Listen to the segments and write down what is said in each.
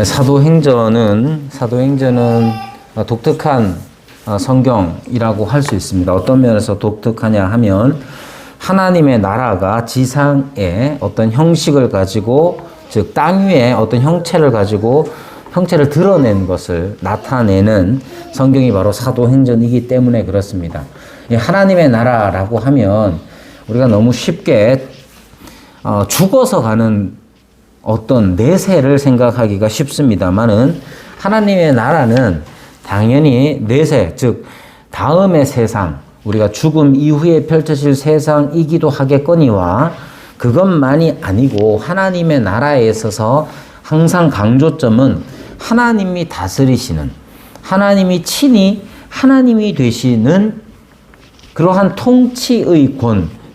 사도행전은 독특한 성경이라고 할 수 있습니다. 어떤 면에서 독특하냐 하면 하나님의 나라가 지상에 어떤 형식을 가지고, 즉 땅 위에 어떤 형체를 가지고 형체를 드러낸 것을 나타내는 성경이 바로 사도행전이기 때문에 그렇습니다. 하나님의 나라라고 하면 우리가 너무 쉽게 죽어서 가는 어떤 내세를 생각하기가 쉽습니다만은, 하나님의 나라는 당연히 내세, 즉 다음의 세상, 우리가 죽음 이후에 펼쳐질 세상이기도 하겠거니와, 그것만이 아니고 하나님의 나라에 있어서 항상 강조점은 하나님이 다스리시는, 하나님이 친히 하나님이 되시는 그러한 통치의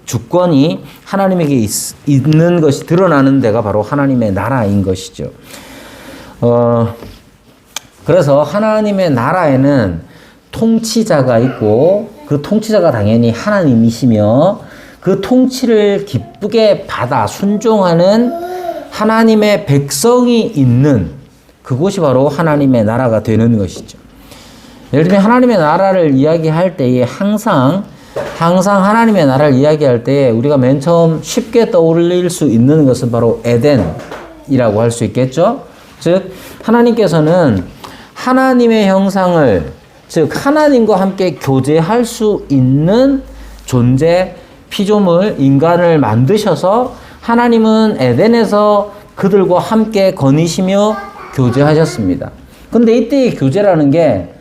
주권이 하나님에게 있는 것이 드러나는 데가 바로 하나님의 나라인 것이죠. 그래서 하나님의 나라에는 통치자가 있고, 그 통치자가 당연히 하나님이시며, 그 통치를 기쁘게 받아 순종하는 하나님의 백성이 있는 그곳이 바로 하나님의 나라가 되는 것이죠. 예를 들면 하나님의 나라를 이야기할 때에 항상 하나님의 나라를 이야기할 때에 우리가 맨 처음 쉽게 떠올릴 수 있는 것은 바로 에덴이라고 할 수 있겠죠. 즉 하나님께서는 하나님의 형상을, 즉 하나님과 함께 교제할 수 있는 존재, 피조물, 인간을 만드셔서 하나님은 에덴에서 그들과 함께 거니시며 교제하셨습니다. 근데 이때의 교제라는 게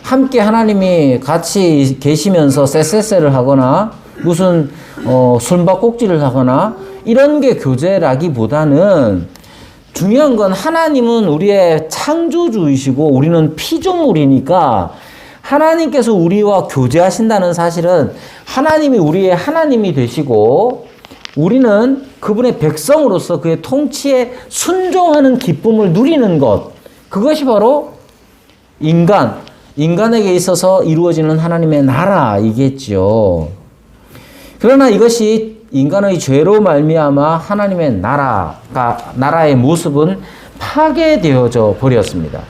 함께 하나님이 같이 계시면서 쎄쎄쎄를 하거나 무슨 숨바꼭질을 하거나 이런 게 교제라기보다는, 중요한 건 하나님은 우리의 창조주이시고 우리는 피조물이니까 하나님께서 우리와 교제하신다는 사실은 하나님이 우리의 하나님이 되시고 우리는 그분의 백성으로서 그의 통치에 순종하는 기쁨을 누리는 것, 그것이 바로 인간에게 있어서 이루어지는 하나님의 나라이겠죠. 그러나 이것이 인간의 죄로 말미암아 하나님의 나라의 모습은 파괴되어져 버렸습니다.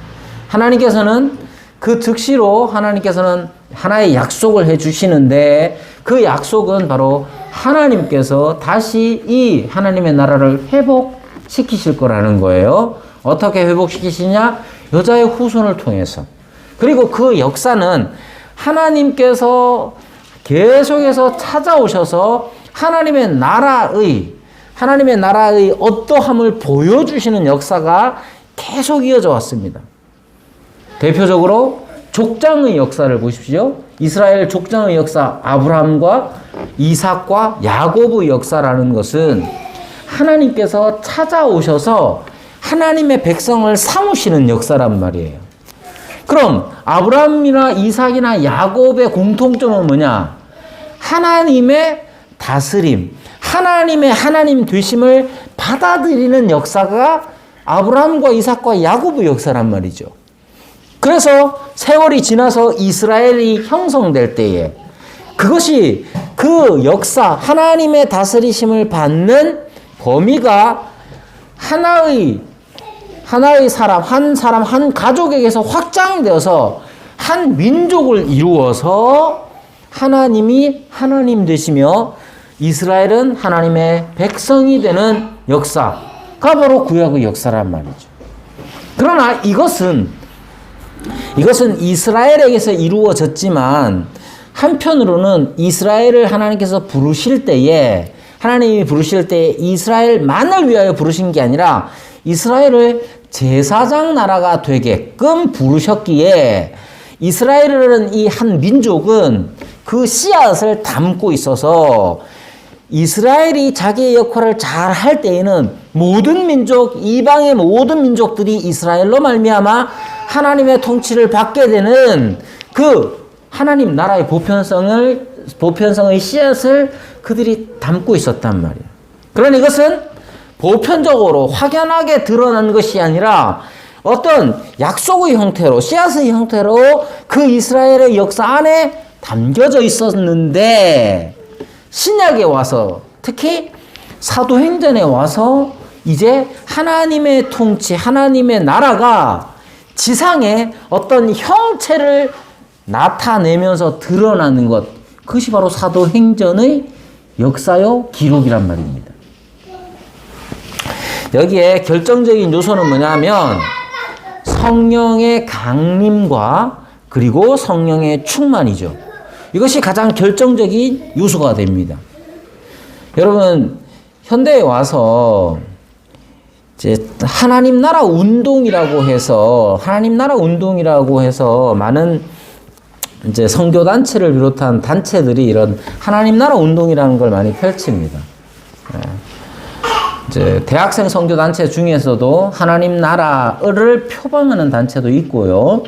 하나님께서는 그 즉시로 하나님께서는 하나의 약속을 해주시는데, 그 약속은 바로 하나님께서 다시 이 하나님의 나라를 회복시키실 거라는 거예요. 어떻게 회복시키시냐? 여자의 후손을 통해서. 그리고 그 역사는 하나님께서 계속해서 찾아오셔서 하나님의 나라의 어떠함을 보여주시는 역사가 계속 이어져 왔습니다. 대표적으로 족장의 역사를 보십시오. 이스라엘 족장의 역사, 아브라함과 이삭과 야곱의 역사라는 것은 하나님께서 찾아오셔서 하나님의 백성을 삼으시는 역사란 말이에요. 그럼 아브라함이나 이삭이나 야곱의 공통점은 뭐냐? 하나님의 다스림, 하나님의 하나님 되심을 받아들이는 역사가 아브라함과 이삭과 야곱의 역사란 말이죠. 그래서 세월이 지나서 이스라엘이 형성될 때에 그것이 그 역사, 하나님의 다스리심을 받는 범위가 하나의 사람, 한 가족에게서 확장되어서 한 민족을 이루어서 하나님이 하나님 되시며 이스라엘은 하나님의 백성이 되는 역사가 바로 구약의 역사란 말이죠. 그러나 이것은 이스라엘에게서 이루어졌지만, 한편으로는 이스라엘을 하나님께서 하나님이 부르실 때에 이스라엘만을 위하여 부르신 게 아니라 이스라엘을 제사장 나라가 되게끔 부르셨기에, 이스라엘이라는 이 한 민족은 그 씨앗을 담고 있어서 이스라엘이 자기의 역할을 잘 할 때에는 모든 민족, 이방의 모든 민족들이 이스라엘로 말미암아 하나님의 통치를 받게 되는 그 하나님 나라의 보편성의 씨앗을 그들이 담고 있었단 말이에요. 그러나 이것은 보편적으로 확연하게 드러난 것이 아니라 어떤 약속의 형태로, 씨앗의 형태로 그 이스라엘의 역사 안에 담겨져 있었는데, 신약에 와서, 특히 사도행전에 와서 이제 하나님의 통치, 하나님의 나라가 지상에 어떤 형체를 나타내면서 드러나는 것, 그것이 바로 사도행전의 역사요 기록이란 말입니다. 여기에 결정적인 요소는 뭐냐면 성령의 강림과 그리고 성령의 충만이죠. 이것이 가장 결정적인 요소가 됩니다. 여러분, 현대에 와서 이제 하나님 나라 운동이라고 해서 많은 이제 선교 단체를 비롯한 단체들이 이런 하나님 나라 운동이라는 걸 많이 펼칩니다. 이제 대학생 선교 단체 중에서도 하나님 나라를 표방하는 단체도 있고요.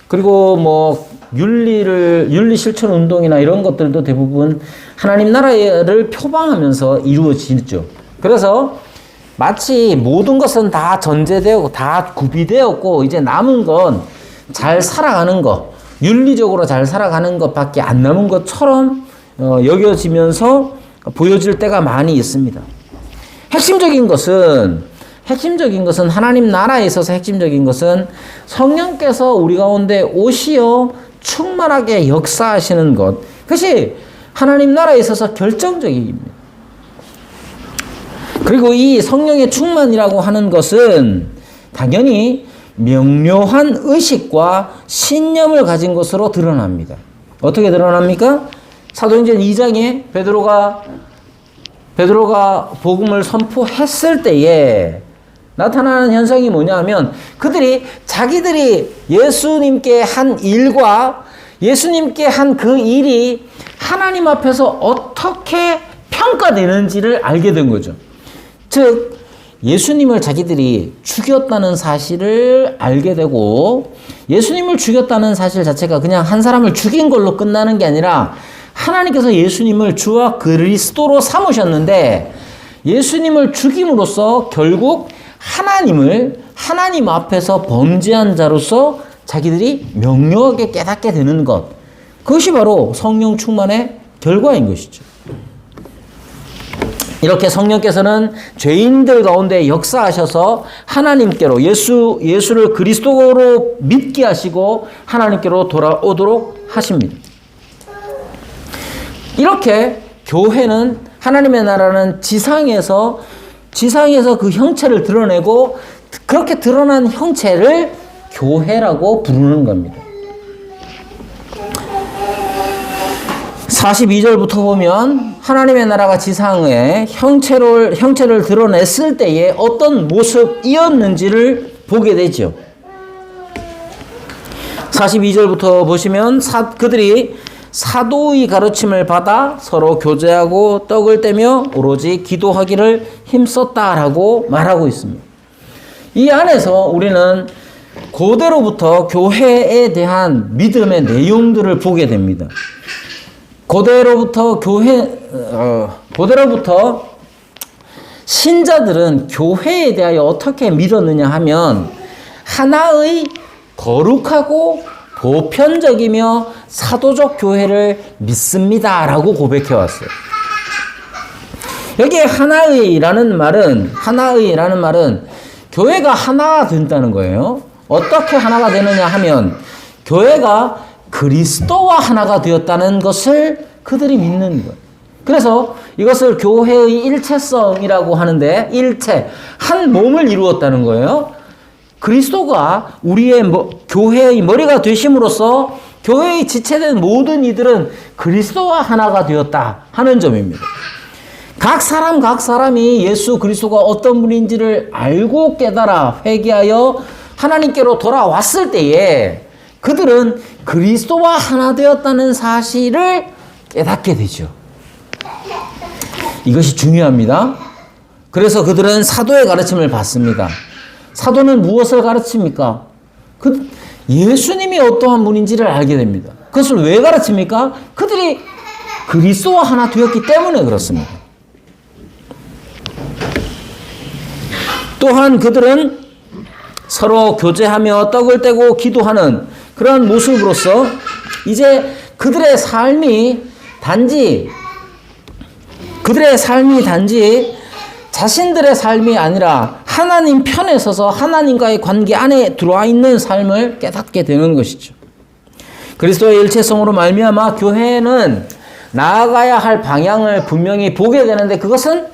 그리고 뭐 윤리 실천 운동이나 이런 것들도 대부분 하나님 나라를 표방하면서 이루어지죠. 그래서 마치 모든 것은 다 전제되었고 다 구비되었고 이제 남은 건 잘 살아가는 것, 윤리적으로 잘 살아가는 것밖에 안 남은 것처럼 여겨지면서 보여질 때가 많이 있습니다. 핵심적인 것은 하나님 나라에 있어서 핵심적인 것은 성령께서 우리 가운데 오시어 충만하게 역사하시는 것, 그것이 하나님 나라에 있어서 결정적입니다. 그리고 이 성령의 충만이라고 하는 것은 당연히 명료한 의식과 신념을 가진 것으로 드러납니다. 어떻게 드러납니까? 사도행전 2장에 베드로가 복음을 선포했을 때에 나타나는 현상이 뭐냐면 자기들이 예수님께 한 일과 예수님께 한 그 일이 하나님 앞에서 어떻게 평가되는지를 알게 된 거죠. 즉 예수님을 자기들이 죽였다는 사실을 알게 되고, 예수님을 죽였다는 사실 자체가 그냥 한 사람을 죽인 걸로 끝나는 게 아니라 하나님께서 예수님을 주와 그리스도로 삼으셨는데 예수님을 죽임으로써 결국 하나님 앞에서 범죄한 자로서 자기들이 명료하게 깨닫게 되는 것, 그것이 바로 성령 충만의 결과인 것이죠. 이렇게 성령께서는 죄인들 가운데 역사하셔서 하나님께로 예수를 그리스도로 믿게 하시고 하나님께로 돌아오도록 하십니다. 이렇게 교회는, 하나님의 나라는 지상에서 그 형체를 드러내고, 그렇게 드러난 형체를 교회라고 부르는 겁니다. 42절부터 보면 하나님의 나라가 지상에 형체를 드러냈을 때에 어떤 모습이었는지를 보게 되죠. 42절부터 보시면 그들이 사도의 가르침을 받아 서로 교제하고 떡을 떼며 오로지 기도하기를 힘썼다라고 말하고 있습니다. 이 안에서 우리는 고대로부터 교회에 대한 믿음의 내용들을 보게 됩니다. 고대로부터 신자들은 교회에 대하여 어떻게 믿었느냐 하면 하나의 거룩하고 보편적이며 사도적 교회를 믿습니다라고 고백해 왔어요. 여기에 하나의라는 말은 교회가 하나가 된다는 거예요. 어떻게 하나가 되느냐 하면 교회가 그리스도와 하나가 되었다는 것을 그들이 믿는 거예요. 그래서 이것을 교회의 일체성이라고 하는데, 한 몸을 이루었다는 거예요. 그리스도가 우리의 교회의 머리가 되심으로써 교회의 지체된 모든 이들은 그리스도와 하나가 되었다 하는 점입니다. 각 사람이 예수 그리스도가 어떤 분인지를 알고 깨달아 회개하여 하나님께로 돌아왔을 때에 그들은 그리스도와 하나 되었다는 사실을 깨닫게 되죠. 이것이 중요합니다. 그래서 그들은 사도의 가르침을 받습니다. 사도는 무엇을 가르칩니까? 예수님이 어떠한 분인지를 알게 됩니다. 그것을 왜 가르칩니까? 그들이 그리스도와 하나 되었기 때문에 그렇습니다. 또한 그들은 서로 교제하며 떡을 떼고 기도하는 그러한 모습으로서 이제 그들의 삶이 단지 자신들의 삶이 아니라 하나님 편에 서서 하나님과의 관계 안에 들어와 있는 삶을 깨닫게 되는 것이죠. 그리스도의 일체성으로 말미암아 교회는 나아가야 할 방향을 분명히 보게 되는데, 그것은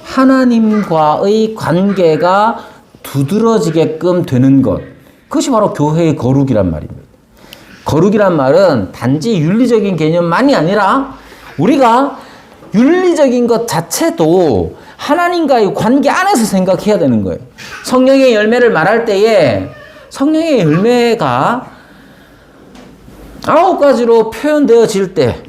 하나님과의 관계가 두드러지게끔 되는 것, 그것이 바로 교회의 거룩이란 말입니다. 거룩이란 말은 단지 윤리적인 개념만이 아니라 우리가 윤리적인 것 자체도 하나님과의 관계 안에서 생각해야 되는 거예요. 성령의 열매를 말할 때에 성령의 열매가 9가지로 표현되어질 때,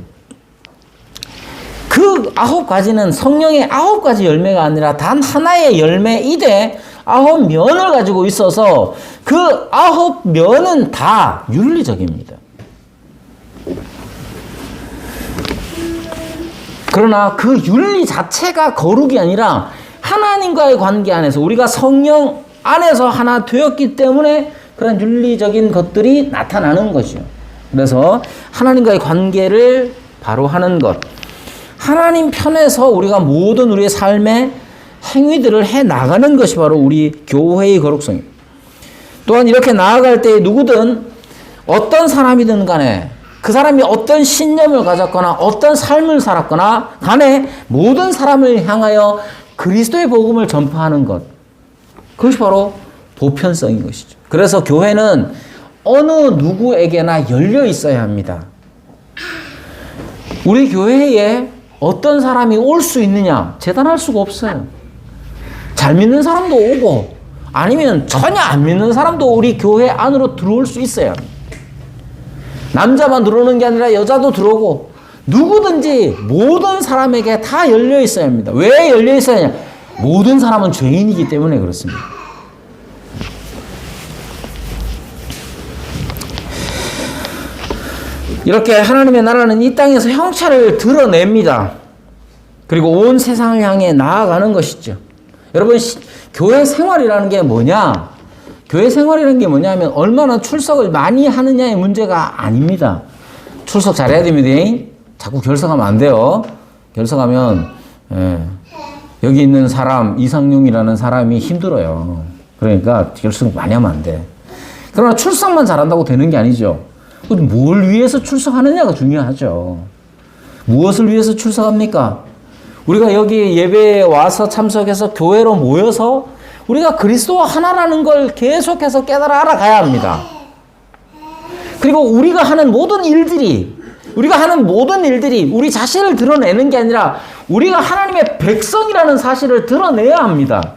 그 9가지는 성령의 9가지 열매가 아니라 단 하나의 열매이되 9면을 가지고 있어서 그 9면은 다 윤리적입니다. 그러나 그 윤리 자체가 거룩이 아니라 하나님과의 관계 안에서 우리가 성령 안에서 하나 되었기 때문에 그런 윤리적인 것들이 나타나는 것이요. 그래서 하나님과의 관계를 바로 하는 것, 하나님 편에서 우리가 모든 우리의 삶의 행위들을 해 나가는 것이 바로 우리 교회의 거룩성입니다. 또한 이렇게 나아갈 때 누구든 어떤 사람이든 간에 그 사람이 어떤 신념을 가졌거나 어떤 삶을 살았거나 간에 모든 사람을 향하여 그리스도의 복음을 전파하는 것, 그것이 바로 보편성인 것이죠. 그래서 교회는 어느 누구에게나 열려 있어야 합니다. 우리 교회에 어떤 사람이 올 수 있느냐? 재단할 수가 없어요. 잘 믿는 사람도 오고 아니면 전혀 안 믿는 사람도 우리 교회 안으로 들어올 수 있어야 합니다. 남자만 들어오는 게 아니라 여자도 들어오고 누구든지 모든 사람에게 다 열려 있어야 합니다. 왜 열려 있어야 하냐? 모든 사람은 죄인이기 때문에 그렇습니다. 이렇게 하나님의 나라는 이 땅에서 형체를 드러냅니다. 그리고 온 세상을 향해 나아가는 것이죠. 여러분, 교회 생활이라는 게 뭐냐? 교회 생활이라는 게 뭐냐 하면 얼마나 출석을 많이 하느냐의 문제가 아닙니다. 출석 잘해야 됩니다. 자꾸 결석하면 안 돼요. 결석하면 여기 있는 사람, 이상용이라는 사람이 힘들어요. 그러니까 결석 많이 하면 안 돼. 그러나 출석만 잘한다고 되는 게 아니죠. 뭘 위해서 출석하느냐가 중요하죠. 무엇을 위해서 출석합니까? 우리가 여기 예배에 와서 참석해서 교회로 모여서 우리가 그리스도와 하나라는 걸 계속해서 깨달아 알아가야 합니다. 그리고 우리가 하는 모든 일들이 우리 자신을 드러내는 게 아니라 우리가 하나님의 백성이라는 사실을 드러내야 합니다.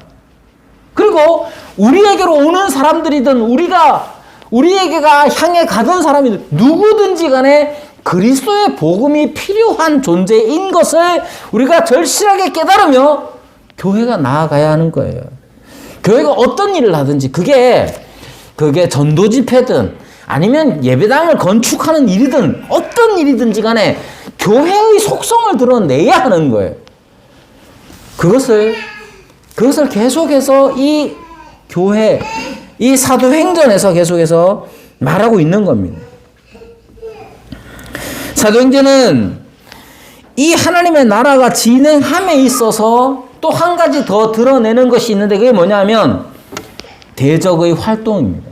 그리고 우리에게로 오는 사람들이든 우리에게가 향해 가던 사람이든 누구든지 간에 그리스도의 복음이 필요한 존재인 것을 우리가 절실하게 깨달으며 교회가 나아가야 하는 거예요. 교회가 어떤 일을 하든지 그게 전도 집회든 아니면 예배당을 건축하는 일이든 어떤 일이든지 간에 교회의 속성을 드러내야 하는 거예요. 그것을 계속해서 이 교회, 이 사도행전에서 계속해서 말하고 있는 겁니다. 사도행전은 이 하나님의 나라가 진행함에 있어서 또 한 가지 더 드러내는 것이 있는데 그게 뭐냐면 대적의 활동입니다.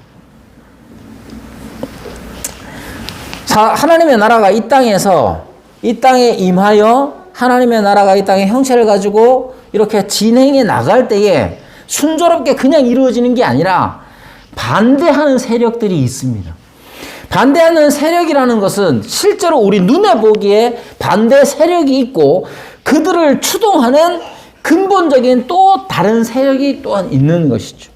하나님의 나라가 이 땅에 임하여 하나님의 나라가 이 땅의 형체를 가지고 이렇게 진행해 나갈 때에 순조롭게 그냥 이루어지는 게 아니라 반대하는 세력들이 있습니다. 반대하는 세력이라는 것은 실제로 우리 눈에 보기에 반대 세력이 있고 그들을 추동하는 근본적인 또 다른 세력이 또한 있는 것이죠.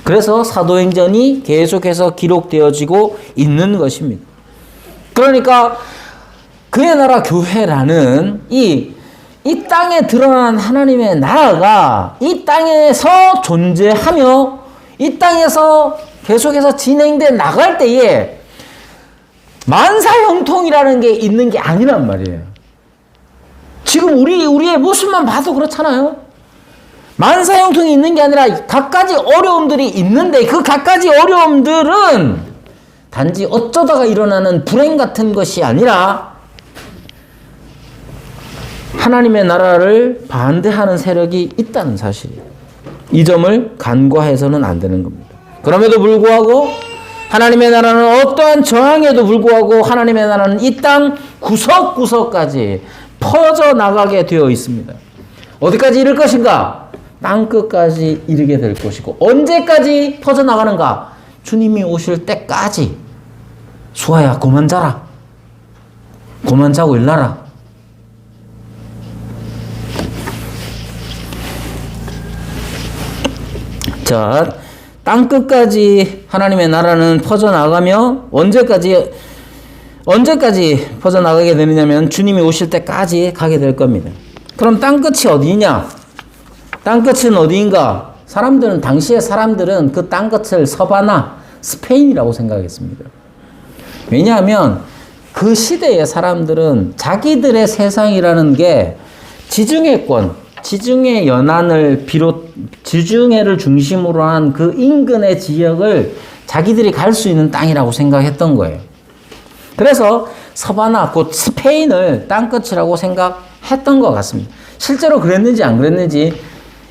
그래서 사도행전이 계속해서 기록되어지고 있는 것입니다. 그러니까 그의 나라 교회라는 이 땅에 드러난 하나님의 나라가 이 땅에서 존재하며 이 땅에서 계속해서 진행돼 나갈 때에 만사형통이라는 게 있는 게 아니란 말이에요. 지금 우리의 모습만 봐도 그렇잖아요. 만사형통이 있는 게 아니라 갖가지 어려움들이 있는데 그 갖가지 어려움들은 단지 어쩌다가 일어나는 불행 같은 것이 아니라 하나님의 나라를 반대하는 세력이 있다는 사실이에요. 이 점을 간과해서는 안 되는 겁니다. 그럼에도 불구하고 하나님의 나라는 어떠한 저항에도 불구하고 하나님의 나라는 이 땅 구석구석까지 퍼져나가게 되어 있습니다. 어디까지 이를 것인가? 땅끝까지 이르게 될 것이고 언제까지 퍼져나가는가? 주님이 오실 때까지. 수아야 그만 자라. 그만 자고 일나라. 자, 땅끝까지 하나님의 나라는 퍼져나가며 언제까지 퍼져나가게 되느냐면 주님이 오실 때까지 가게 될 겁니다. 그럼 땅끝이 어디냐? 땅끝은 어디인가? 당시의 사람들은 그 땅끝을 서바나, 스페인이라고 생각했습니다. 왜냐하면 그 시대의 사람들은 자기들의 세상이라는 게 지중해권, 지중해 연안을 지중해를 중심으로 한 그 인근의 지역을 자기들이 갈 수 있는 땅이라고 생각했던 거예요. 그래서 서바나, 곧 스페인을 땅끝이라고 생각했던 것 같습니다. 실제로 그랬는지 안 그랬는지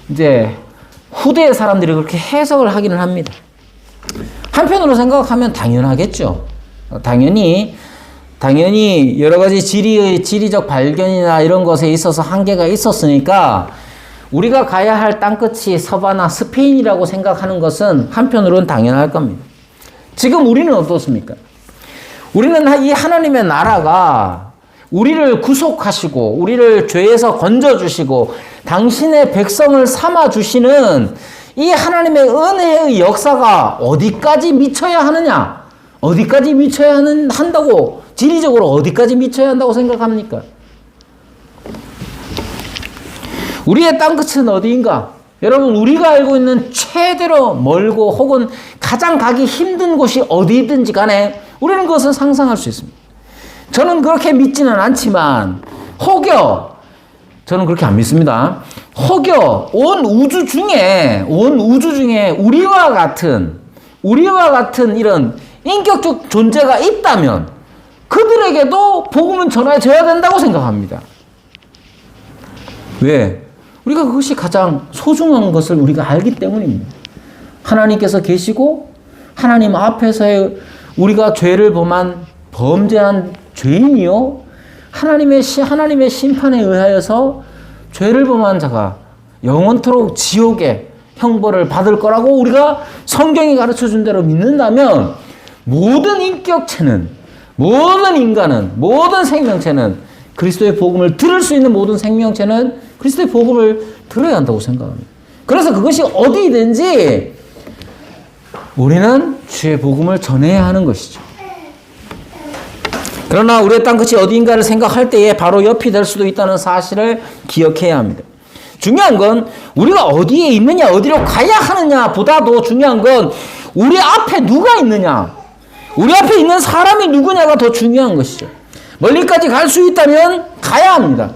이제 후대의 사람들이 그렇게 해석을 하기는 합니다. 한편으로 생각하면 당연하겠죠. 당연히 여러 가지 지리적 발견이나 이런 것에 있어서 한계가 있었으니까 우리가 가야 할 땅끝이 서바나, 스페인이라고 생각하는 것은 한편으로는 당연할 겁니다. 지금 우리는 어떻습니까? 우리는 이 하나님의 나라가 우리를 구속하시고 우리를 죄에서 건져주시고 당신의 백성을 삼아주시는 이 하나님의 은혜의 역사가 어디까지 미쳐야 하느냐? 어디까지 미쳐야 한다고, 지리적으로 어디까지 미쳐야 한다고 생각합니까? 우리의 땅끝은 어디인가? 여러분, 우리가 알고 있는 최대로 멀고 혹은 가장 가기 힘든 곳이 어디든지 간에 우리는 그것을 상상할 수 있습니다. 저는 그렇게 믿지는 않지만 저는 그렇게 안 믿습니다. 혹여 온 우주 중에 우리와 같은 이런 인격적 존재가 있다면 그들에게도 복음은 전해져야 된다고 생각합니다. 왜? 우리가 그것이 가장 소중한 것을 우리가 알기 때문입니다. 하나님께서 계시고 하나님 앞에서의 우리가 죄를 범죄한 죄인이요 하나님의 심판에 의하여서 죄를 범한 자가 영원토록 지옥의 형벌을 받을 거라고 우리가 성경이 가르쳐준 대로 믿는다면 모든 인격체는, 모든 인간은, 모든 생명체는 그리스도의 복음을 들을 수 있는 모든 생명체는 그리스도의 복음을 들어야 한다고 생각합니다. 그래서 그것이 어디든지 우리는 주의 복음을 전해야 하는 것이죠. 그러나 우리의 땅끝이 어디인가를 생각할 때에 바로 옆이 될 수도 있다는 사실을 기억해야 합니다. 중요한 건 우리가 어디에 있느냐, 어디로 가야 하느냐 보다도 중요한 건 우리 앞에 누가 있느냐, 우리 앞에 있는 사람이 누구냐가 더 중요한 것이죠. 멀리까지 갈 수 있다면 가야 합니다.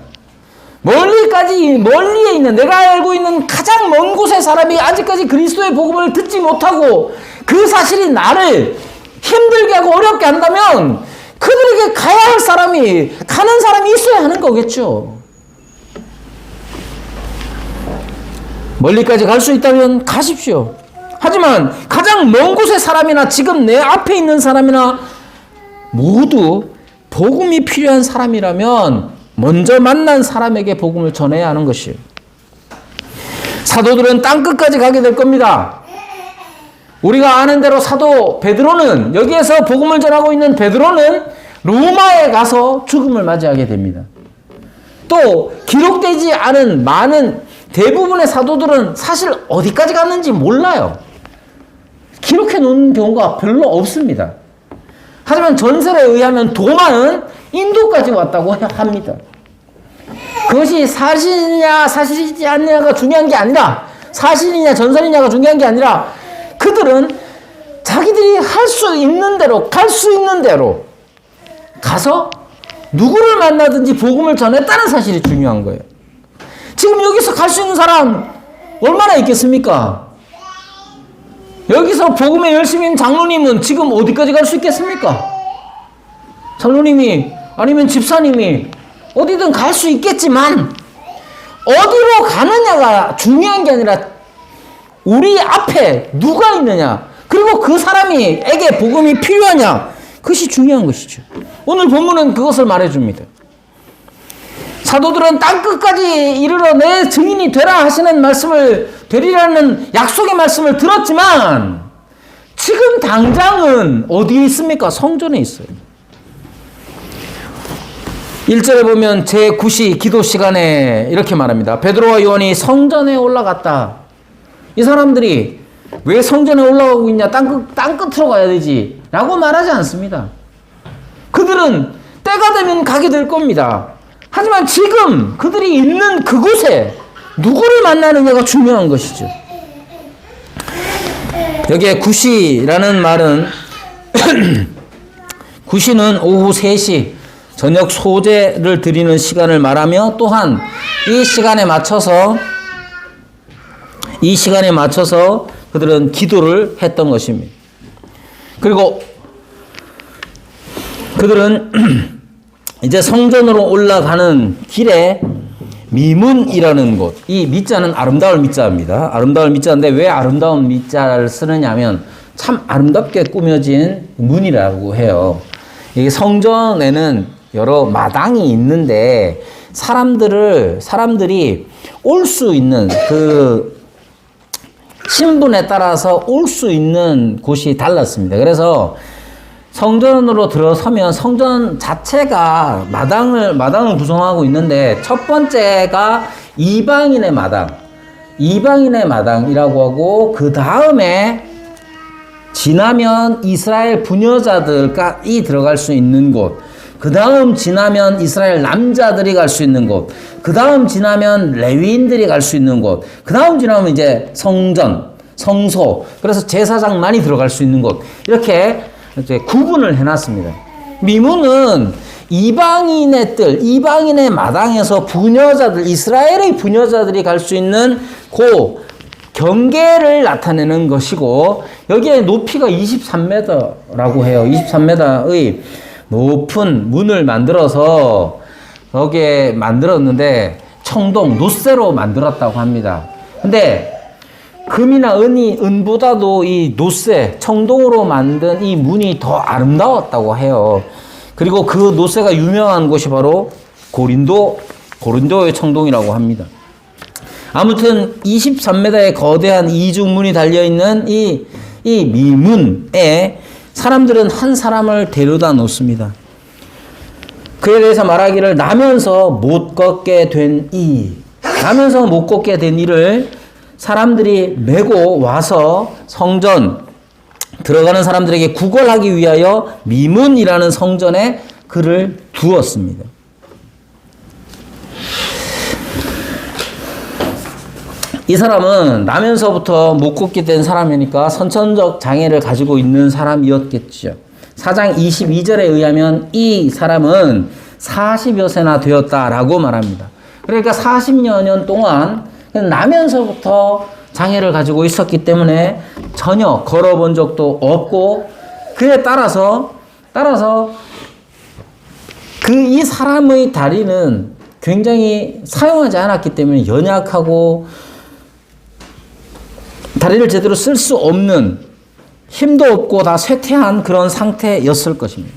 멀리에 있는, 내가 알고 있는 가장 먼 곳의 사람이 아직까지 그리스도의 복음을 듣지 못하고 그 사실이 나를 힘들게 하고 어렵게 한다면 그들에게 가야 할 가는 사람이 있어야 하는 거겠죠. 멀리까지 갈 수 있다면 가십시오. 하지만 가장 먼 곳의 사람이나 지금 내 앞에 있는 사람이나 모두 복음이 필요한 사람이라면 먼저 만난 사람에게 복음을 전해야 하는 것이에요. 사도들은 땅끝까지 가게 될 겁니다. 우리가 아는 대로 사도 베드로는, 여기에서 복음을 전하고 있는 베드로는 로마에 가서 죽음을 맞이하게 됩니다. 또 기록되지 않은 대부분의 사도들은 사실 어디까지 갔는지 몰라요. 기록해 놓은 경우가 별로 없습니다. 하지만 전설에 의하면 도마는 인도까지 왔다고 합니다. 그것이 사실이냐 사실이지 않냐가 중요한 게 아니라, 사실이냐 전설이냐가 중요한 게 아니라 그들은 자기들이 할 수 있는 대로, 갈 수 있는 대로 가서 누구를 만나든지 복음을 전했다는 사실이 중요한 거예요. 지금 여기서 갈 수 있는 사람 얼마나 있겠습니까? 여기서 복음에 열심인 장로님은 지금 어디까지 갈 수 있겠습니까? 장로님이, 아니면 집사님이 어디든 갈 수 있겠지만 어디로 가느냐가 중요한 게 아니라 우리 앞에 누가 있느냐, 그리고 그 사람에게 복음이 필요하냐, 그것이 중요한 것이죠. 오늘 본문은 그것을 말해줍니다. 사도들은 땅끝까지 이르러 내 증인이 되라 하시는 말씀을, 되리라는 약속의 말씀을 들었지만 지금 당장은 어디에 있습니까? 성전에 있어요. 1절에 보면 제9시 기도 시간에 이렇게 말합니다. 베드로와 요한이 성전에 올라갔다. 이 사람들이 왜 성전에 올라가고 있냐, 땅끝으로 가야 되지 라고 말하지 않습니다. 그들은 때가 되면 가게 될 겁니다. 하지만 지금 그들이 있는 그곳에 누구를 만나느냐가 중요한 것이죠. 여기에 9시라는 말은 9시는 오후 3시 저녁 소제를 드리는 시간을 말하며, 또한 이 시간에 맞춰서 그들은 기도를 했던 것입니다. 그리고 그들은 이제 성전으로 올라가는 길에 미문이라는 곳, 이 미자는 아름다울 미자입니다. 아름다울 미자인데 왜 아름다운 미자를 쓰느냐면 참 아름답게 꾸며진 문이라고 해요. 이 성전에는 여러 마당이 있는데 사람들이 올 수 있는 그 신분에 따라서 올 수 있는 곳이 달랐습니다. 그래서 성전으로 들어서면 성전 자체가 마당을 구성하고 있는데, 첫 번째가 이방인의 마당이라고 하고, 그 다음에 지나면 이스라엘 부녀자들이 들어갈 수 있는 곳, 그 다음 지나면 이스라엘 남자들이 갈 수 있는 곳, 그 다음 지나면 레위인들이 갈 수 있는 곳, 그 다음 지나면 이제 성소, 그래서 제사장만이 들어갈 수 있는 곳, 이렇게 이제 구분을 해놨습니다. 미문은 이방인의 마당에서 부녀자들, 이스라엘의 부녀자들이 갈 수 있는 그 경계를 나타내는 것이고, 여기에 높이가 23m라고 해요. 23m의 높은 문을 만들어서 여기에 만들었는데 노쇠로 만들었다고 합니다. 근데 금이나 은보다도 이 노쇠, 청동으로 만든 이 문이 더 아름다웠다고 해요. 그리고 그 노쇠가 유명한 곳이 바로 고린도의 청동이라고 합니다. 아무튼 23m의 거대한 이중문이 달려있는 이 미문에 사람들은 한 사람을 데려다 놓습니다. 그에 대해서 말하기를 나면서 못 걷게 된 이를 사람들이 메고 와서 성전 들어가는 사람들에게 구걸하기 위하여 미문이라는 성전에 그를 두었습니다. 이 사람은 나면서부터 못 걷게 된 사람이니까 선천적 장애를 가지고 있는 사람이었겠죠. 4장 22절에 의하면 이 사람은 40여 세나 되었다라고 말합니다. 그러니까 40여 년 동안 나면서부터 장애를 가지고 있었기 때문에 전혀 걸어본 적도 없고, 그에 따라서 이 사람의 다리는 굉장히 사용하지 않았기 때문에 연약하고 다리를 제대로 쓸 수 없는, 힘도 없고 다 쇠퇴한 그런 상태였을 것입니다.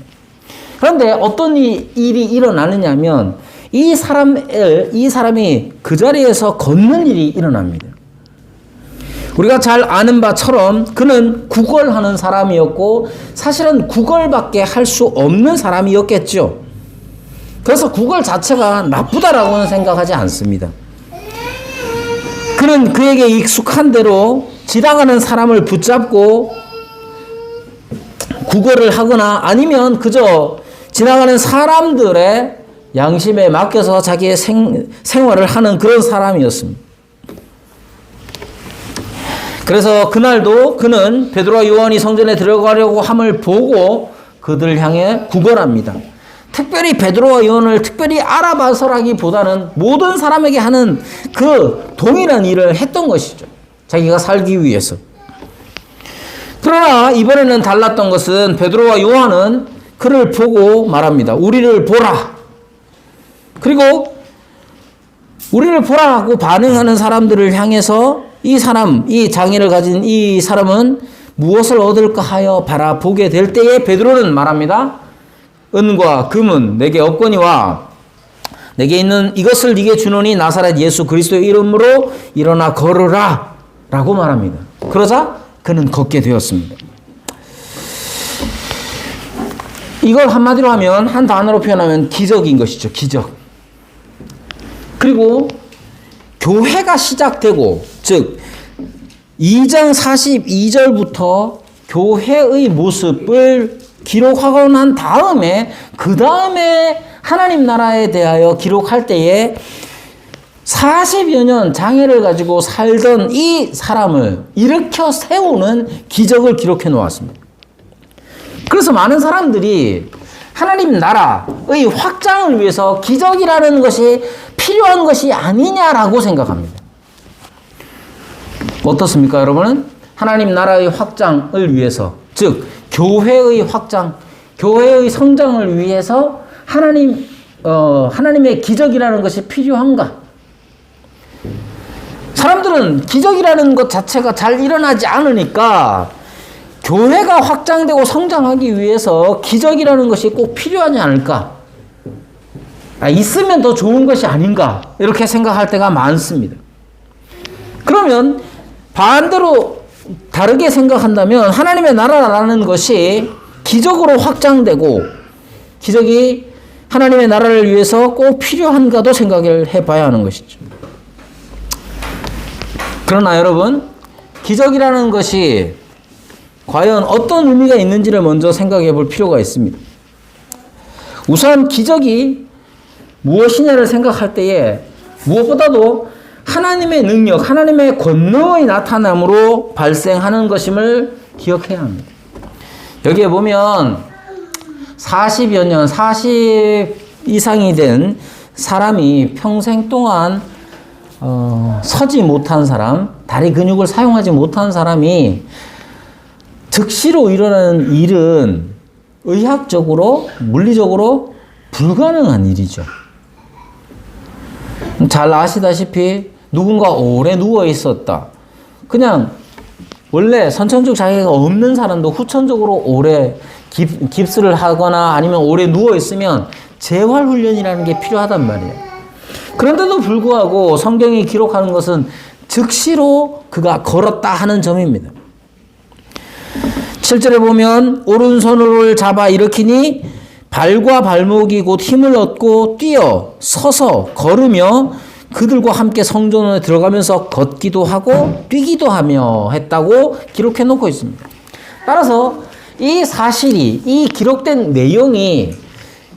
그런데 어떤 일이 일어나느냐면 이 사람이 그 자리에서 걷는 일이 일어납니다. 우리가 잘 아는 바처럼 그는 구걸하는 사람이었고, 사실은 구걸밖에 할 수 없는 사람이었겠죠. 그래서 구걸 자체가 나쁘다라고는 생각하지 않습니다. 그는 그에게 익숙한 대로 지나가는 사람을 붙잡고 구걸을 하거나 아니면 그저 지나가는 사람들의 양심에 맡겨서 자기의 생활을 하는 그런 사람이었습니다. 그래서 그날도 그는 베드로와 요한이 성전에 들어가려고 함을 보고 그들을 향해 구걸합니다. 특별히 베드로와 요한을 특별히 알아봐서라기보다는 모든 사람에게 하는 그 동일한 일을 했던 것이죠. 자기가 살기 위해서. 그러나 이번에는 달랐던 것은 베드로와 요한은 그를 보고 말합니다. 우리를 보라. 그리고 우리를 보라 하고 반응하는 사람들을 향해서 이 사람, 이 장애를 가진 이 사람은 무엇을 얻을까 하여 바라보게 될 때에 베드로는 말합니다. 은과 금은 내게 없거니와 내게 있는 이것을 네게 주노니 나사렛 예수 그리스도의 이름으로 일어나 걸으라 라고 말합니다. 그러자 그는 걷게 되었습니다. 이걸 한마디로 하면, 한 단어로 표현하면 기적인 것이죠. 기적. 그리고 교회가 시작되고, 즉 2장 42절부터 교회의 모습을 기록하고 난 다음에, 그 다음에 하나님 나라에 대하여 기록할 때에 40여 년 장애를 가지고 살던 이 사람을 일으켜 세우는 기적을 기록해 놓았습니다. 그래서 많은 사람들이 하나님 나라의 확장을 위해서 기적이라는 것이 필요한 것이 아니냐라고 생각합니다. 어떻습니까, 여러분은? 하나님 나라의 확장을 위해서, 즉 교회의 확장, 교회의 성장을 위해서 하나님의 기적이라는 것이 필요한가? 사람들은 기적이라는 것 자체가 잘 일어나지 않으니까 교회가 확장되고 성장하기 위해서 기적이라는 것이 꼭 필요하지 않을까? 있으면 더 좋은 것이 아닌가? 이렇게 생각할 때가 많습니다. 그러면 반대로 다르게 생각한다면 하나님의 나라라는 것이 기적으로 확장되고 기적이 하나님의 나라를 위해서 꼭 필요한가도 생각을 해봐야 하는 것이죠. 그러나 여러분, 기적이라는 것이 과연 어떤 의미가 있는지를 먼저 생각해 볼 필요가 있습니다. 우선 기적이 무엇이냐를 생각할 때에 무엇보다도 하나님의 능력, 하나님의 권능의 나타남으로 발생하는 것임을 기억해야 합니다. 여기에 보면 40여 년, 40 이상이 된 사람이 평생 동안 서지 못한 사람, 다리 근육을 사용하지 못한 사람이 즉시로 일어나는 일은 의학적으로, 물리적으로 불가능한 일이죠. 잘 아시다시피 누군가 오래 누워 있었다. 그냥 원래 선천적 장애가 없는 사람도 후천적으로 오래 깁스를 하거나 아니면 오래 누워 있으면 재활훈련이라는 게 필요하단 말이에요. 그런데도 불구하고 성경이 기록하는 것은 즉시로 그가 걸었다 하는 점입니다. 7절에 보면 오른손을 잡아 일으키니 발과 발목이 곧 힘을 얻고 뛰어 서서 걸으며 그들과 함께 성전에 들어가면서 걷기도 하고 뛰기도 하며 했다고 기록해 놓고 있습니다. 따라서 이 사실이, 이 기록된 내용이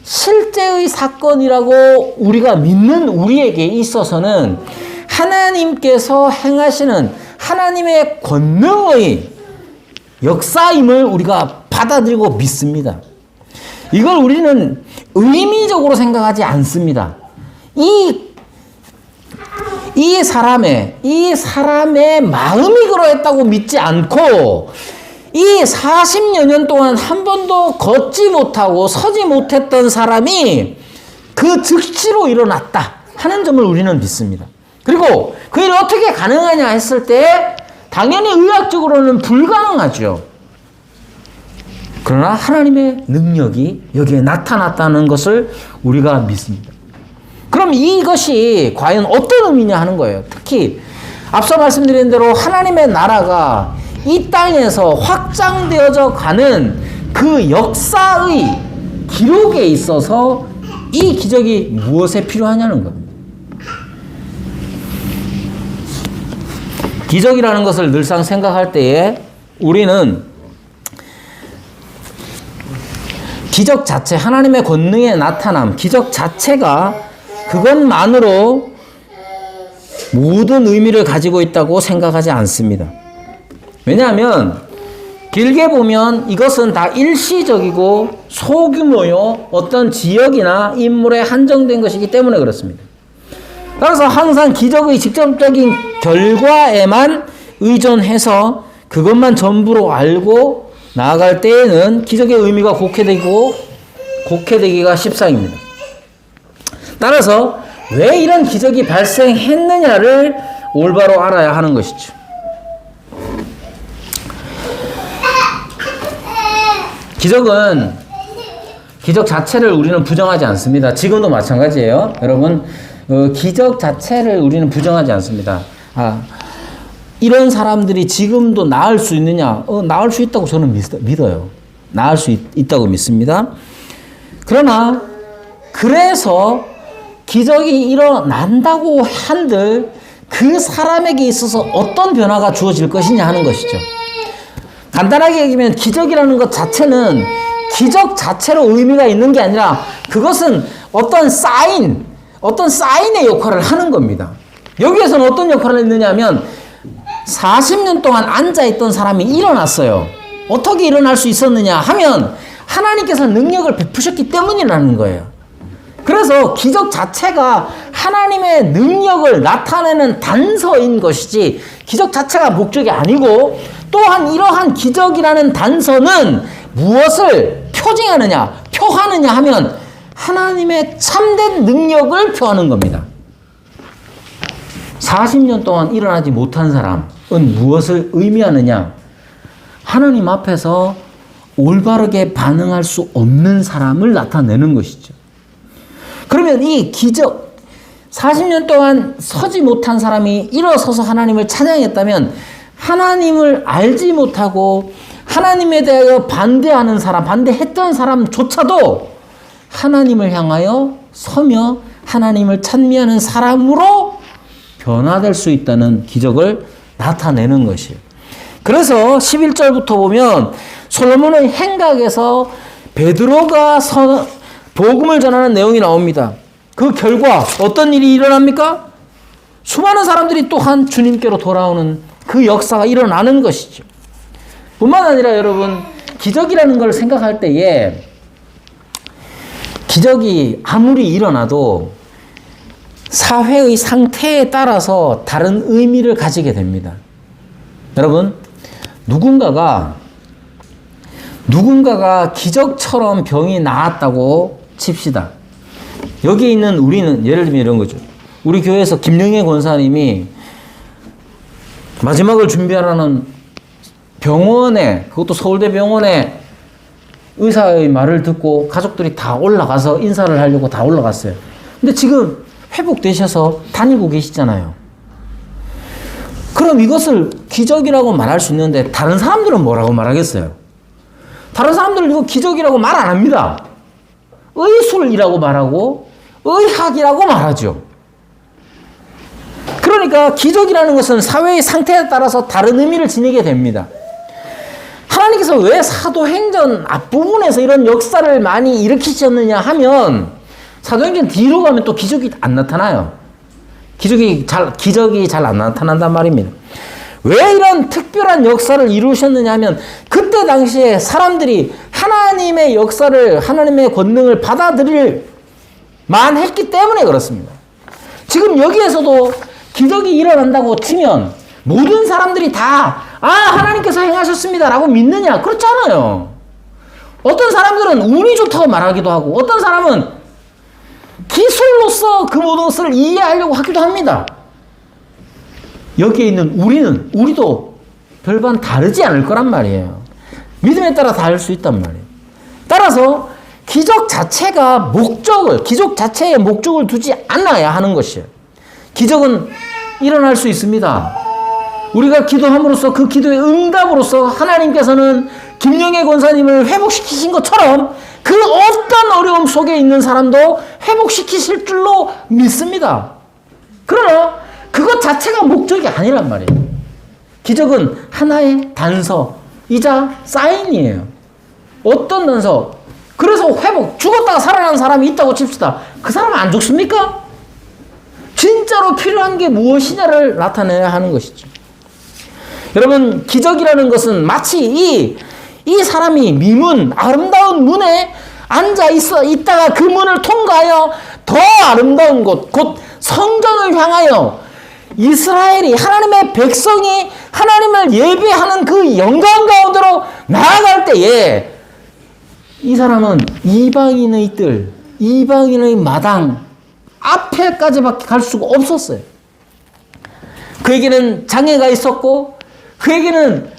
실제의 사건이라고 우리가 믿는 우리에게 있어서는 하나님께서 행하시는 하나님의 권능의 역사임을 우리가 받아들이고 믿습니다. 이걸 우리는 의미적으로 생각하지 않습니다. 이 사람의 마음이 그러했다고 믿지 않고 이 40여 년 동안 한 번도 걷지 못하고 서지 못했던 사람이 그 즉시로 일어났다 하는 점을 우리는 믿습니다. 그리고 그 일이 어떻게 가능하냐 했을 때 당연히 의학적으로는 불가능하죠. 그러나 하나님의 능력이 여기에 나타났다는 것을 우리가 믿습니다. 그럼 이것이 과연 어떤 의미냐 하는 거예요. 특히 앞서 말씀드린 대로 하나님의 나라가 이 땅에서 확장되어져 가는 그 역사의 기록에 있어서 이 기적이 무엇에 필요하냐는 겁니다. 기적이라는 것을 늘상 생각할 때에 우리는 기적 자체, 하나님의 권능의 나타남, 기적 자체가 그것만으로 모든 의미를 가지고 있다고 생각하지 않습니다. 왜냐하면 길게 보면 이것은 다 일시적이고 소규모요 어떤 지역이나 인물에 한정된 것이기 때문에 그렇습니다. 따라서 항상 기적의 직접적인 결과에만 의존해서 그것만 전부로 알고 나아갈 때에는 기적의 의미가 곡해되기가 십상입니다. 따라서 왜 이런 기적이 발생했느냐를 올바로 알아야 하는 것이죠. 기적 자체를 우리는 부정하지 않습니다. 지금도 마찬가지예요. 여러분, 기적 자체를 우리는 부정하지 않습니다. 이런 사람들이 지금도 나을 수 있느냐? 나을 수 있다고 저는 믿어요. 나을 수 있다고 믿습니다. 그러나 그래서 기적이 일어난다고 한들 그 사람에게 있어서 어떤 변화가 주어질 것이냐 하는 것이죠. 간단하게 얘기하면 기적이라는 것 자체는 기적 자체로 의미가 있는 게 아니라 그것은 어떤 사인의 역할을 하는 겁니다. 여기에서는 어떤 역할을 했느냐 하면 40년 동안 앉아있던 사람이 일어났어요. 어떻게 일어날 수 있었느냐 하면 하나님께서 능력을 베푸셨기 때문이라는 거예요. 그래서 기적 자체가 하나님의 능력을 나타내는 단서인 것이지 기적 자체가 목적이 아니고, 또한 이러한 기적이라는 단서는 무엇을 표하느냐 하면 하나님의 참된 능력을 표하는 겁니다. 40년 동안 일어나지 못한 사람은 무엇을 의미하느냐? 하나님 앞에서 올바르게 반응할 수 없는 사람을 나타내는 것이죠. 그러면 이 기적, 40년 동안 서지 못한 사람이 일어서서 하나님을 찬양했다면 하나님을 알지 못하고 하나님에 대하여 반대했던 사람조차도 하나님을 향하여 서며 하나님을 찬미하는 사람으로 변화될 수 있다는 기적을 나타내는 것이에요. 그래서 11절부터 보면 솔로몬의 행각에서 베드로가 복음을 전하는 내용이 나옵니다. 그 결과 어떤 일이 일어납니까? 수많은 사람들이 또한 주님께로 돌아오는 그 역사가 일어나는 것이죠. 뿐만 아니라 여러분, 기적이라는 걸 생각할 때에 기적이 아무리 일어나도 사회의 상태에 따라서 다른 의미를 가지게 됩니다. 여러분, 누군가가 기적처럼 병이 나았다고 칩시다. 여기 있는 우리는 예를 들면 이런 거죠. 우리 교회에서 김영애 권사님이 마지막을 준비하라는 병원에, 그것도 서울대병원에 의사의 말을 듣고 가족들이 다 올라가서 인사를 하려고 다 올라갔어요. 근데 지금 회복되셔서 다니고 계시잖아요. 그럼 이것을 기적이라고 말할 수 있는데 다른 사람들은 뭐라고 말하겠어요? 다른 사람들은 이거 기적이라고 말 안 합니다. 의술이라고 말하고 의학이라고 말하죠. 그러니까 기적이라는 것은 사회의 상태에 따라서 다른 의미를 지니게 됩니다. 하나님께서 왜 사도행전 앞부분에서 이런 역사를 많이 일으키셨느냐 하면 사도행전 뒤로 가면 또 기적이 안 나타나요. 기적이 잘 안 나타난단 말입니다. 왜 이런 특별한 역사를 이루셨느냐 하면 그때 당시에 사람들이 하나님의 역사를, 하나님의 권능을 받아들일 만했기 때문에 그렇습니다. 지금 여기에서도 기적이 일어난다고 치면 모든 사람들이 다 하나님께서 행하셨습니다 라고 믿느냐? 그렇지 않아요. 어떤 사람들은 운이 좋다고 말하기도 하고 어떤 사람은 기술로서 그 모든 것을 이해하려고 하기도 합니다. 여기에 있는 우리도 별반 다르지 않을 거란 말이에요. 믿음에 따라 다를 수 있단 말이에요. 따라서 기적 자체의 목적을 두지 않아야 하는 것이에요. 기적은 일어날 수 있습니다. 우리가 기도함으로써 그 기도의 응답으로써 하나님께서는 김영애 권사님을 회복시키신 것처럼 그 어떤 어려움 속에 있는 사람도 회복시키실 줄로 믿습니다. 그러나 그것 자체가 목적이 아니란 말이에요. 기적은 하나의 단서이자 사인이에요. 어떤 단서? 그래서 죽었다가 살아난 사람이 있다고 칩시다. 그 사람은 안 죽습니까? 진짜로 필요한 게 무엇이냐를 나타내야 하는 것이죠. 여러분, 기적이라는 것은 마치 이 사람이 아름다운 문에 있다가 그 문을 통과하여 더 아름다운 곳, 곧 성전을 향하여 이스라엘이, 하나님의 백성이 하나님을 예배하는 그 영광 가운데로 나아갈 때에 이 사람은 이방인의 마당, 앞에까지밖에 갈 수가 없었어요. 그에게는 장애가 있었고 그에게는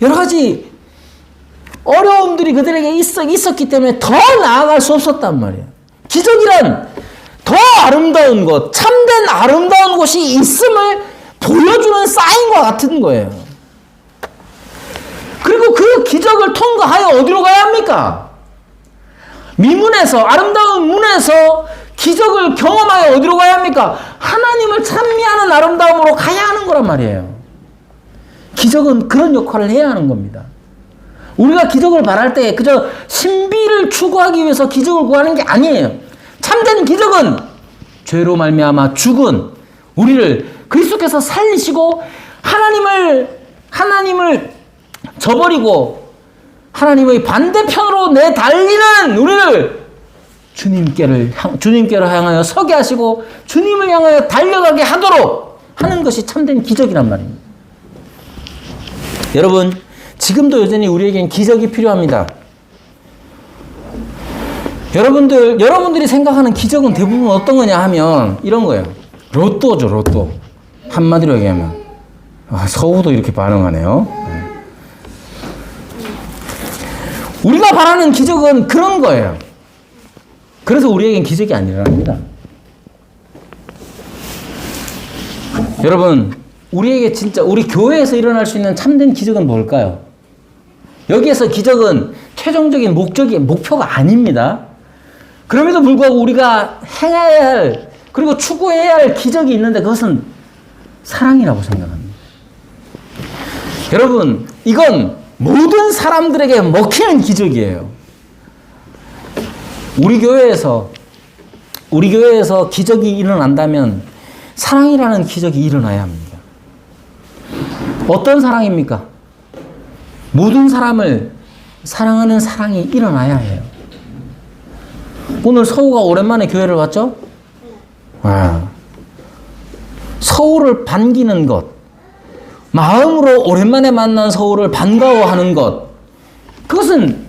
여러 가지 어려움들이 그들에게 있었기 때문에 더 나아갈 수 없었단 말이에요. 기적이란 더 아름다운 것, 참된 아름다운 것이 있음을 보여주는 사인과 같은 거예요. 그리고 그 기적을 통과하여 어디로 가야 합니까? 미문에서, 아름다운 문에서 기적을 경험하여 어디로 가야 합니까? 하나님을 찬미하는 아름다움으로 가야 하는 거란 말이에요. 기적은 그런 역할을 해야 하는 겁니다. 우리가 기적을 바랄 때 그저 신비를 추구하기 위해서 기적을 구하는 게 아니에요. 참된 기적은 죄로 말미암아 죽은 우리를 그리스도께서 살리시고 하나님을 저버리고 하나님의 반대편으로 내달리는 우리를 주님께로 향하여 서게 하시고 주님을 향하여 달려가게 하도록 하는 것이 참된 기적이란 말입니다. 여러분, 지금도 여전히 우리에겐 기적이 필요합니다. 여러분들이 생각하는 기적은 대부분 어떤 거냐 하면 이런 거예요. 로또죠, 로또. 한마디로 얘기하면. 서우도 이렇게 반응하네요. 우리가 바라는 기적은 그런 거예요. 그래서 우리에겐 기적이 안 일어납니다. 여러분, 우리에게 진짜 우리 교회에서 일어날 수 있는 참된 기적은 뭘까요? 여기에서 기적은 최종적인 목표가 아닙니다. 그럼에도 불구하고 우리가 행해야 할 그리고 추구해야 할 기적이 있는데 그것은 사랑이라고 생각합니다. 여러분, 이건 모든 사람들에게 먹히는 기적이에요. 우리 교회에서 기적이 일어난다면 사랑이라는 기적이 일어나야 합니다. 어떤 사랑입니까? 모든 사람을 사랑하는 사랑이 일어나야 해요. 오늘 서우가 오랜만에 교회를 왔죠? 서우를 반기는 것, 마음으로 오랜만에 만난 서우를 반가워하는 것, 그것은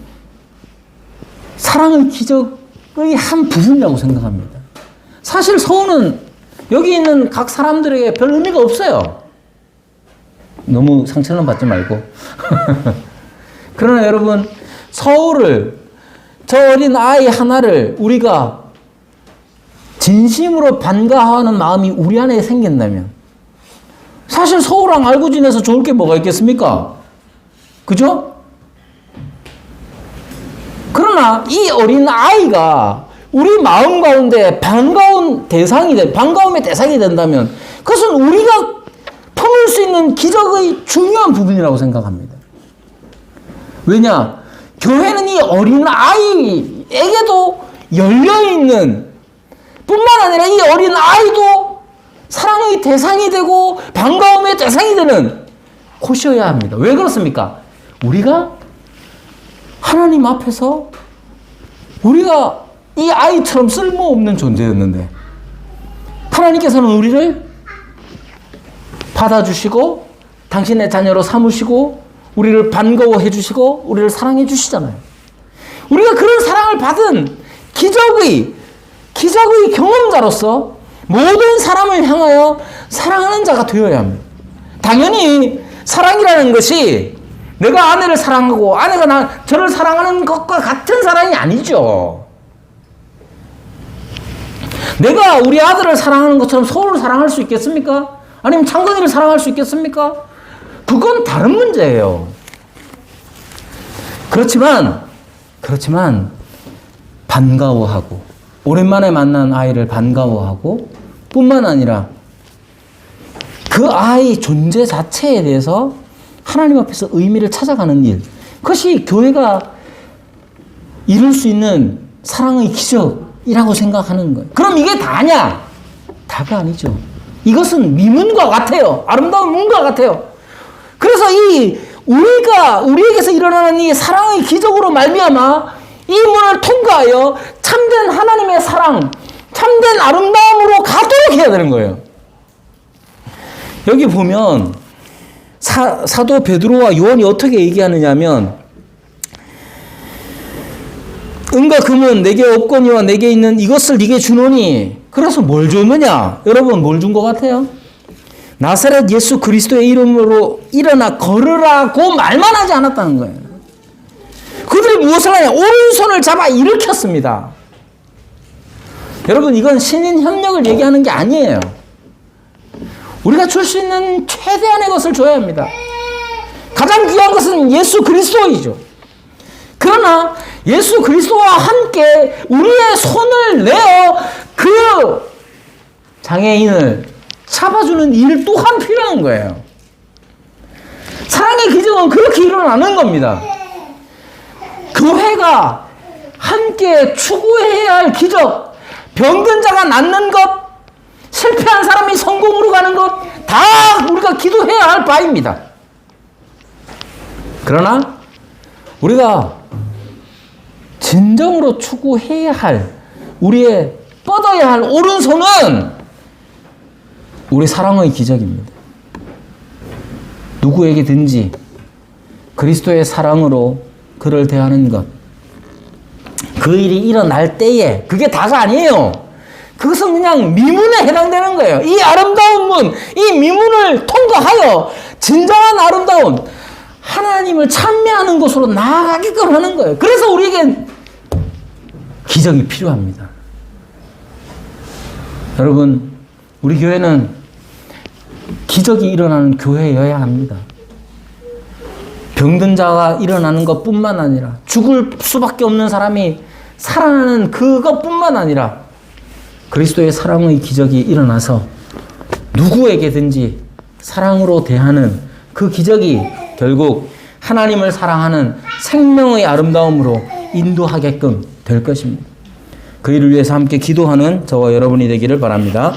사랑의 기적의 한 부분이라고 생각합니다. 사실 서우는 여기 있는 각 사람들에게 별 의미가 없어요. 너무 상처는 받지 말고. 그러나 여러분, 서우를, 저 어린 아이 하나를 우리가 진심으로 반가워하는 마음이 우리 안에 생긴다면 사실 서우랑 알고 지내서 좋을 게 뭐가 있겠습니까? 그죠? 그러나 이 어린 아이가 우리 마음 가운데 반가움의 대상이 된다면 그것은 우리가 품을 수 있는 기적의 중요한 부분이라고 생각합니다. 왜냐? 교회는 이 어린 아이에게도 열려있는 뿐만 아니라 이 어린 아이도 사랑의 대상이 되고 반가움의 대상이 되는 곳이어야 합니다. 왜 그렇습니까? 우리가 하나님 앞에서 우리가 이 아이처럼 쓸모없는 존재였는데 하나님께서는 우리를 받아주시고 당신의 자녀로 삼으시고 우리를 반가워해 주시고 우리를 사랑해 주시잖아요. 우리가 그런 사랑을 받은 기적의 경험자로서 모든 사람을 향하여 사랑하는 자가 되어야 합니다. 당연히 사랑이라는 것이 내가 아내를 사랑하고 아내가 저를 사랑하는 것과 같은 사랑이 아니죠. 내가 우리 아들을 사랑하는 것처럼 서로를 사랑할 수 있겠습니까? 아니면 창건이를 사랑할 수 있겠습니까? 그건 다른 문제예요. 그렇지만 반가워하고 오랜만에 만난 아이를 반가워하고 뿐만 아니라 그 아이 존재 자체에 대해서 하나님 앞에서 의미를 찾아가는 일, 그것이 교회가 이룰 수 있는 사랑의 기적이라고 생각하는 거예요. 그럼 이게 다냐? 다가 아니죠. 이것은 미문과 같아요. 아름다운 문과 같아요. 그래서 우리에게서 일어나는 이 사랑의 기적으로 말미암아 이 문을 통과하여 참된 하나님의 사랑, 참된 아름다움으로 가도록 해야 되는 거예요. 여기 보면 사도 베드로와 요한이 어떻게 얘기하느냐면 은과 금은 내게 없거니와 내게 있는 이것을 네게 주노니 그래서 뭘 줬느냐? 여러분 뭘 준 것 같아요? 나사렛 예수 그리스도의 이름으로 일어나 걸으라고 말만 하지 않았다는 거예요. 그들이 무엇을 하냐? 오른손을 잡아 일으켰습니다. 여러분 이건 신인 협력을 얘기하는 게 아니에요. 우리가 줄 수 있는 최대한의 것을 줘야 합니다. 가장 귀한 것은 예수 그리스도이죠. 그러나 예수 그리스도와 함께 우리의 손을 내어 그 장애인을 잡아주는 일 또한 필요한 거예요. 사랑의 기적은 그렇게 일어나는 겁니다. 교회가 함께 추구해야 할 기적, 병든 자가 낫는 것, 실패한 사람이 성공으로 가는 것, 다 우리가 기도해야 할 바입니다. 그러나 우리가 진정으로 추구해야 할, 우리의 뻗어야 할 오른손은 우리 사랑의 기적입니다. 누구에게든지 그리스도의 사랑으로 그를 대하는 것, 그 일이 일어날 때에 그게 다가 아니에요. 그것은 그냥 미문에 해당되는 거예요. 이 아름다운 문, 이 미문을 통과하여 진정한 아름다운 하나님을 찬미하는 곳으로 나아가게끔 하는 거예요. 그래서 우리에겐 기적이 필요합니다. 여러분, 우리 교회는 기적이 일어나는 교회여야 합니다. 병든 자가 일어나는 것뿐만 아니라 죽을 수밖에 없는 사람이 살아나는 그것뿐만 아니라 그리스도의 사랑의 기적이 일어나서 누구에게든지 사랑으로 대하는 그 기적이 결국 하나님을 사랑하는 생명의 아름다움으로 인도하게끔 될 것입니다. 그 일을 위해서 함께 기도하는 저와 여러분이 되기를 바랍니다.